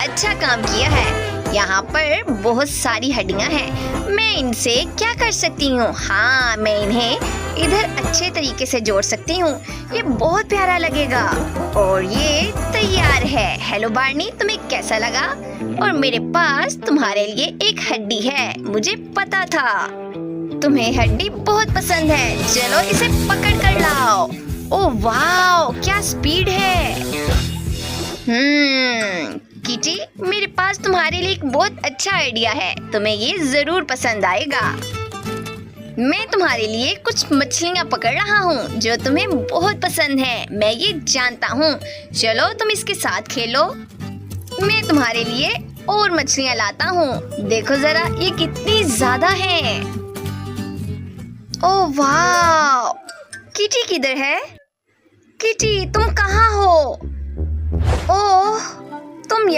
अच्छा काम किया है। यहाँ पर बहुत सारी हड्डियाँ हैं। मैं इनसे क्या कर सकती हूँ? हाँ, मैं इन्हें इधर अच्छे तरीके से जोड़ सकती हूँ। ये बहुत प्यारा लगेगा और ये तैयार है। हेलो बार्नी, तुम्हें कैसा लगा? और मेरे पास तुम्हारे लिए एक हड्डी है। मुझे पता था तुम्हें हड्डी बहुत पसंद है। चलो इसे पकड़ कर लाओ। ओह वाह, क्या स्पीड है। किटी, मेरे पास तुम्हारे लिए एक बहुत अच्छा आइडिया है। तुम्हें ये जरूर पसंद आएगा। मैं तुम्हारे लिए कुछ मछलियाँ पकड़ रहा हूँ जो तुम्हें बहुत पसंद है। मैं ये जानता हूँ। चलो तुम इसके साथ खेलो। मैं तुम्हारे लिए और मछलियाँ लाता हूँ। देखो जरा ये कितनी ज्यादा हैं। ओह वाह, किटी किधर है? किटी, तुम कहाँ हो? ओह, तुम